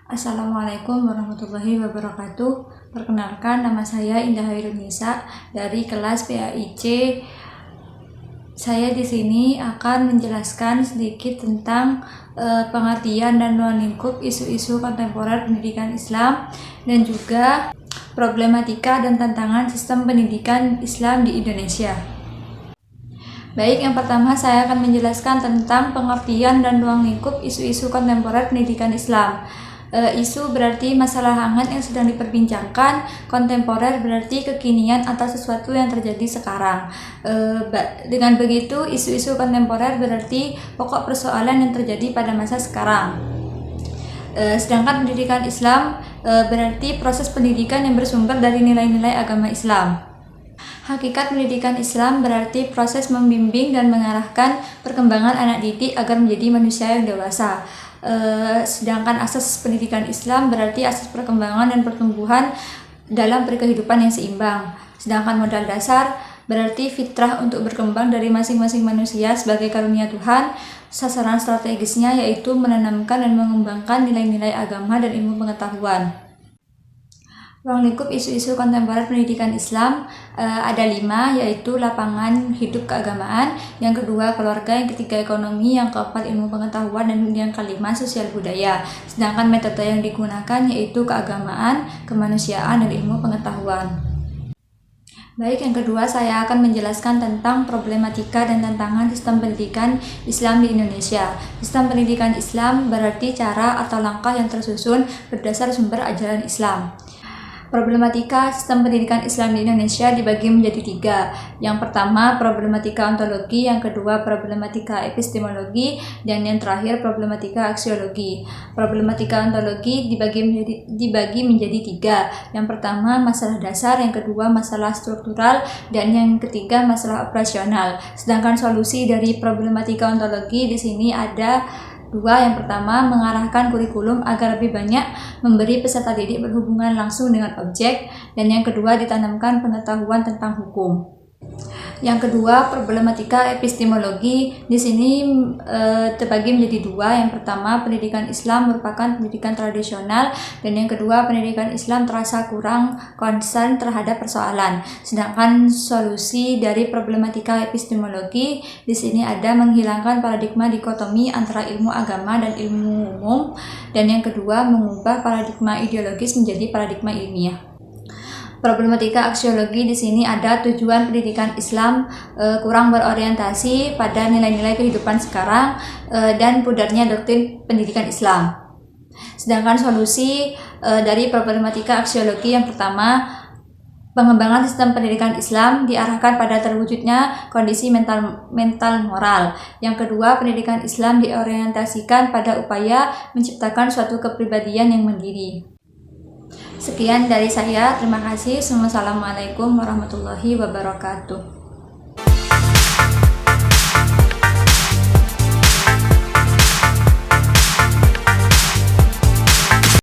Assalamualaikum warahmatullahi wabarakatuh. Perkenalkan, nama saya Indah Hairunisa dari kelas PAIC. Saya di sini akan menjelaskan sedikit tentang pengertian dan ruang lingkup isu-isu kontemporer pendidikan Islam dan juga problematika dan tantangan sistem pendidikan Islam di Indonesia. Baik, yang pertama saya akan menjelaskan tentang pengertian dan ruang lingkup isu-isu kontemporer pendidikan Islam. Isu berarti masalah hangat yang sedang diperbincangkan, kontemporer berarti kekinian atau sesuatu yang terjadi sekarang. Dengan begitu, isu-isu kontemporer berarti pokok persoalan yang terjadi pada masa sekarang. Sedangkan pendidikan Islam berarti proses pendidikan yang bersumber dari nilai-nilai agama Islam. Hakikat pendidikan Islam berarti proses membimbing dan mengarahkan perkembangan anak didik agar menjadi manusia yang dewasa. Sedangkan asas pendidikan Islam berarti asas perkembangan dan pertumbuhan dalam berkehidupan yang seimbang. Sedangkan modal dasar berarti fitrah untuk berkembang dari masing-masing manusia sebagai karunia Tuhan. Sasaran strategisnya yaitu menanamkan dan mengembangkan nilai-nilai agama dan ilmu pengetahuan. Ruang lingkup isu-isu kontemporer pendidikan Islam ada 5, yaitu lapangan hidup keagamaan, yang kedua keluarga, yang ketiga ekonomi, yang keempat ilmu pengetahuan, dan yang kelima sosial budaya. Sedangkan metode yang digunakan yaitu keagamaan, kemanusiaan, dan ilmu pengetahuan. Baik, yang kedua saya akan menjelaskan tentang problematika dan tantangan sistem pendidikan Islam di Indonesia. Sistem pendidikan Islam berarti cara atau langkah yang tersusun berdasar sumber ajaran Islam. Problematika sistem pendidikan Islam di Indonesia dibagi menjadi 3. Yang pertama, problematika ontologi, yang kedua, problematika epistemologi, dan yang terakhir, problematika aksiologi. Problematika ontologi dibagi menjadi 3. Yang pertama, masalah dasar, yang kedua, masalah struktural, dan yang ketiga, masalah operasional. Sedangkan solusi dari problematika ontologi di sini ada 2. Yang pertama, mengarahkan kurikulum agar lebih banyak memberi peserta didik berhubungan langsung dengan objek, dan yang kedua, ditanamkan pengetahuan tentang hukum. Yang kedua, problematika epistemologi di sini terbagi menjadi 2. Yang pertama, pendidikan Islam merupakan pendidikan tradisional, dan yang kedua, pendidikan Islam terasa kurang concern terhadap persoalan. Sedangkan solusi dari problematika epistemologi di sini ada menghilangkan paradigma dikotomi antara ilmu agama dan ilmu umum, dan yang kedua, mengubah paradigma ideologis menjadi paradigma ilmiah. Problematika aksiologi di sini ada tujuan pendidikan Islam kurang berorientasi pada nilai-nilai kehidupan sekarang dan pudarnya doktrin pendidikan Islam. Sedangkan solusi dari problematika aksiologi yang pertama, pengembangan sistem pendidikan Islam diarahkan pada terwujudnya kondisi mental moral. Yang kedua, pendidikan Islam diorientasikan pada upaya menciptakan suatu kepribadian yang mandiri. Sekian dari saya, terima kasih. Wassalamualaikum warahmatullahi wabarakatuh.